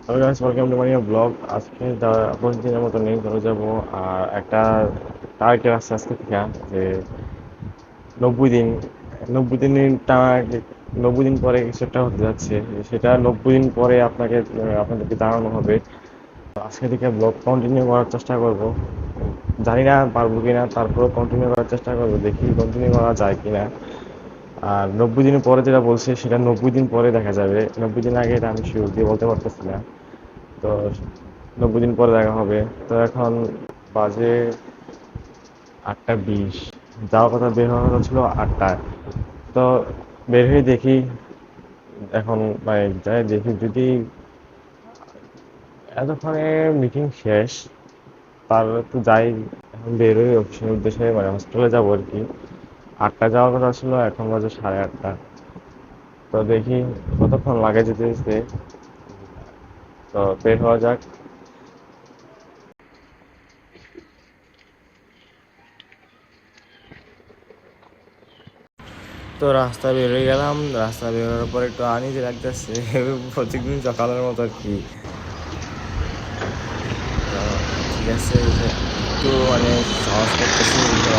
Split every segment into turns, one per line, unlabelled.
Hello guys, welcome to my blog. আজকে প্রতিদিনের মতো নিয়ে চলে যাব আর একটা টার্গেট আছে আজকে থেকে যে 90 দিন 90 দিন টানা 90 দিন পরে কিছু একটা হতে যাচ্ছে। সেটা 90 দিন পরে আপনাদেরকে জানানো হবে। আজকে থেকে ব্লগ কন্টিনিউ করার চেষ্টা করব। জানি না পারবো কিনা, তারপরেও কন্টিনিউ করার চেষ্টা করবো, দেখি কন্টিনিউ করা যায় কিনা। আর 90 দিন পরে যেটা বলছে সেটা 90 দিন পরে দেখা যাবে। 90 দিন আগে এটা আমি শিওর দিয়ে বলতে পারতেছি না। তো 90 দিন পরে দেখা হবে। তো এখন বাজে 8টা 20। যাওয়ার কথা, বের হওয়ার কথা ছিল 8টায়। তো বের হয়ে দেখি, এখন মানে যাই দেখি যদি এতক্ষণে মিটিং শেষ, তার তো যাই। এখন বের হয়ে অফিসের উদ্দেশ্যে মানে হসপিটালে যাবো আর কি। 8টায় যাওয়ার কথা ছিল, এখন বাজে 8:30। তো দেখি কতক্ষণ লাগে যেতে যেতে। তো বের হওয়া যাক। তো রাস্তা বেরোয় গেলাম। রাস্তা বেরোনোর পর একটু আনইজি লাগতেছে প্রত্যেকদিন সকালের মতো আর কি। তো ঠিক আছে, একটু মানে সাহস করতেছি একটু।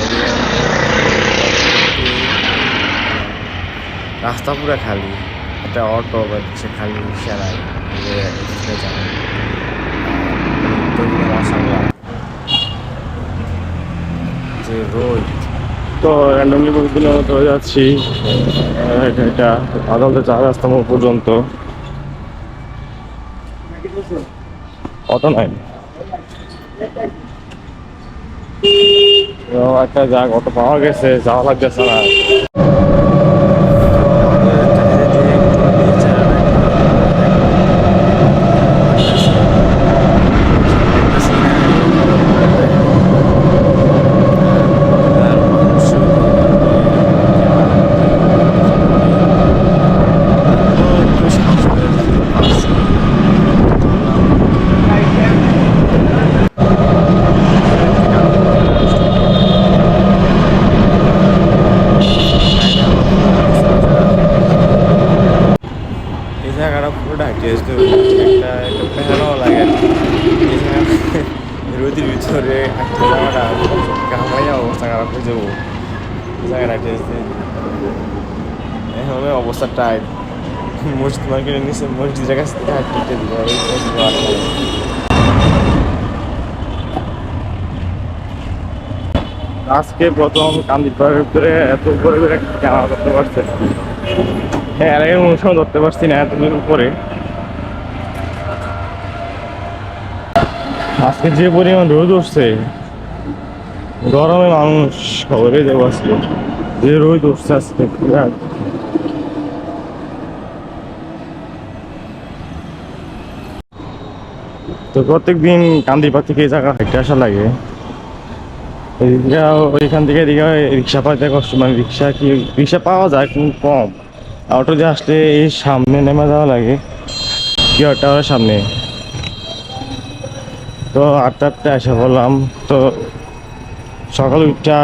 রাস্তা পুরো খালি, একটা অটো বা সে খালি রিক্সা নাই যে স্কুলে যাবে। তো মাসাল্লাহ যে রোদ। তো র্যান্ডমলি প্রতিদিনের মতো হয়ে যাচ্ছি এটা আদালতে 4 রাস্তা মোড় পর্যন্ত। অটো নাই, তো একটা যাক অটো পাওয়া গেছে, যাওয়া লাগতেছে না। ধীরে ধীরে একটু নেচার একটু লাগতেছে না, আর মানুষও মানে তারপর একটু সাহস করে যেতে পারছি। চললাম, গাড়িটা আবার পুরো রাস্তা দেখি। এই জায়গাটা পুরোটা টেস্ট একটা একটা প্যারাও লাগে আর কি। এই জায়গা রোদের ভিতরে হাঁটতে যাওয়াটা ঘামাইয়া অবস্থা খারাপ হয়ে যাবো। এই জায়গাটা টেস্ট এখন অবস্থা টাইট। মসজিদ মার্কেটের নিচে মসজিদের কাছ থেকে হাঁটতে হাঁটতে দিল এই আজকে প্রথম কান্দিপাড়ের ভিতরে এত উপরে করে ক্যামেরা করতে পারছে। হ্যাঁ, এর আগে অনুষ্ঠান ধরতে পারছি না এতদিন উপরে। আজকে যে পরিমাণ রোদ উঠছে, গরমে মানুষ খবরে দেবো আজকে যে রোদ উঠছে আজকে বিরাট। তো প্রত্যেকদিন কান্দিপাড় থেকে এই জায়গা হাঁটতে আসা লাগে। ওইখান থেকে এদিকে রিক্সা পাইতে কষ্ট, মানে রিক্সা পাওয়া যায় কিন্তু কম। অটো দিয়ে আসলে এই সামনে নেমে যাওয়া লাগে কি টাওয়ারের সামনে। তো 8টায় এসে বললাম। তো সকালে উঠা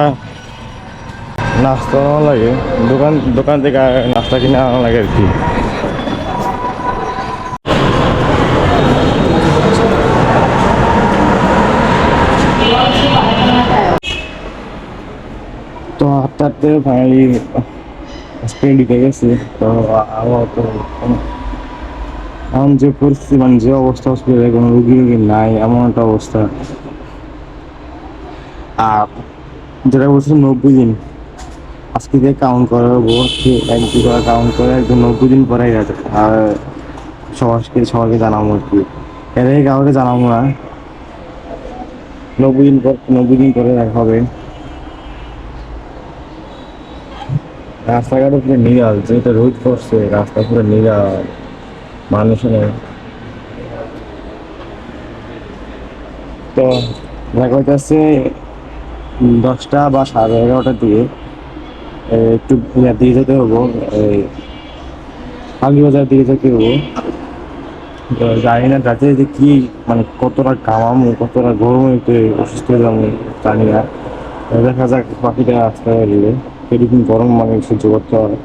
নাস্তা আনা লাগে, দোকান দোকান থেকে নাস্তা কিনে আনা লাগে আর কি। তো 8টাতে ফাইনালি স্প্রে ঢুকে গেছে। তো আমার তো এখন যে পরিস্থিতি, মানে যে অবস্থা, হসপিটালে কোনো রুগী নাই এমন একটা অবস্থা। আর যেটা বলছে 90 দিন, আজকে দিয়ে কাউন্ট করাবো, 1 2 করে কাউন্ট করে একদম 90 দিন পরে গেছে। আর সবাইকে জানাবো আর কি, এর আগে কাউকে জানাবো না। 90 দিন পর, 90 দিন পরে দেখা হবে। রাস্তাঘাটে পুরো নিরাল, যেটা রোদ করছে রাস্তা পুরো নিরাল, মানুষ নেই। তো দেখা হইতেছে 10টা বা 11:30টার দিকে একটু ইয়ার দিকে যেতে হবো, এই বাজার দিকে যেতে হবো। তো জানি না যাতে যে কি, মানে কতটা ঘামামো, কতটা গরম হইতে অসুস্থ হয়ে যাবো জানি না। দেখা যাক বাকিটা রাস্তায় দিবে এরকম গরম মানে সহ্য করতে হয়।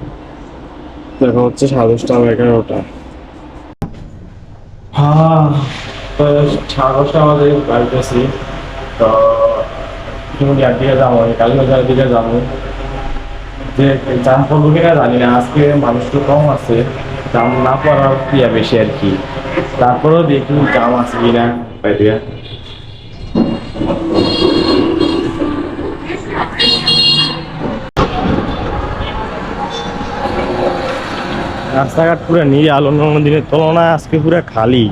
দেখা হচ্ছে 10:30টা বা 11:00টা। হ্যাঁ, তো 5:30 আমাদের বাড়িতে আছি। তো ইন্ডিয়ার দিকে যাবো, কালীবাজারের দিকে যাবো। যে জাম পড়বো কিনা জানি না, আজকে মানুষ তো কম আছে, জাম না পড়ার ক্রিয়া বেশি আর কি। তারপরেও দেখি জাম আছে কিনা বাইরে। রাস্তাঘাট পুরো নিরাল, অন্য দিনের তুলনায় আজকে পুরো খালি।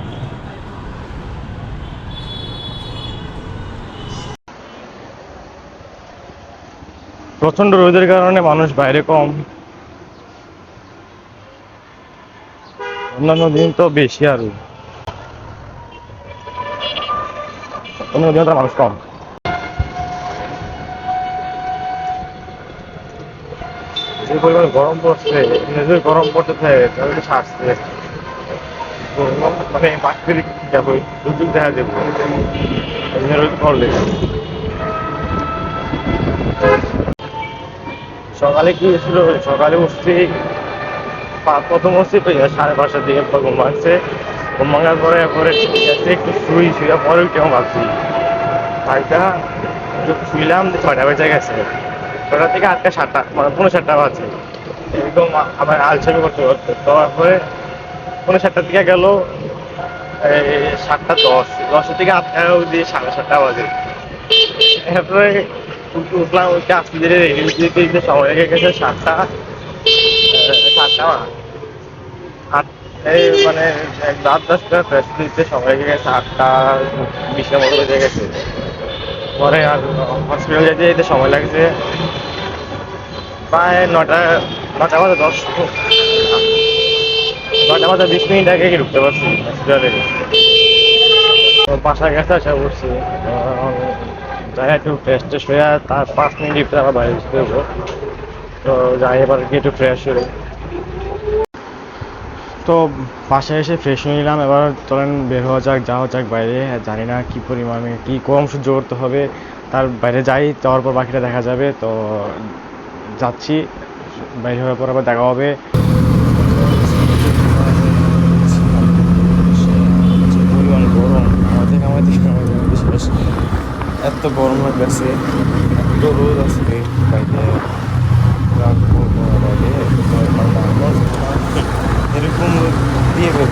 প্রচন্ড রোদের কারণে মানুষ বাইরে কম, অন্যান্য দিন তো বেশি আরো, অন্য দিন তো মানুষ কম। যে পরিমাণ গরম পড়ছে, নিজের গরম পড়তে থাকে তাহলে ছাড়ছে, মানে প্রাকৃতিক যাবো দুর্যোগ দেখা যাবে করলে। সকালে কি ছিল, সকালে উঠছি, প্রথম উঠছি 5:30টার দিকে, ঘুম ভাঙছে। ঘুম ভাঙার পরে পরে ঠিক আছে একটু শুয়ে পরে কেমন ভাবছি ভাইটা, একটু শুইলাম, 6টা বেজে গেছে। 6টা থেকে 8টা 7টা, মানে 7:30 বাজে, এরকম আমার আলসেমি করতে করতে। তারপরে 7:30 দিকে গেল, এই 7:10, 10 থেকে 8টা অবধি 7:30 বাজে। এরপরে উঠলাম, উঠে আসতে ধীরে রেডি দিতে দিতে সময় লেগে গেছে 7টা আট, এই মানে 8-10টা ফ্রেশ দিতে সময় লেগে গেছে, 8:20 মতো বেজে গেছে। পরে আর হসপিটাল যেতে যেতে সময় লাগছে প্রায় 9টা 9টা বাজে 10, 9টা 20 মিনিট আগে ঢুকতে পারছি হসপিটালে। বাসায় গেছে, আসা করছি, যাই একটু ফ্রেশ ট্রেশ হয়ে তার 5 মিনিট ভিতরে আবার বাইরে যেতে হবো। তো যাই এবার কি একটু ফ্রেশ হয়ে, তো বাসায় এসে ফ্রেশ হয়ে নিলাম। এবার চলেন বের হওয়া যাক, যাওয়া যাক বাইরে। জানি না কি পরিমাণে কি কম সহ্য করতে হবে, তার বাইরে যাই, যাওয়ার পর বাকিটা দেখা যাবে। তো যাচ্ছি, বাইরে হওয়ার পর আবার দেখা হবে। পরিমাণ গরম, আমাদের বিশেষ এত গরম লাগতেছে, এত রোদ আছে বাইরে, বাইরে এরকম দিয়ে বের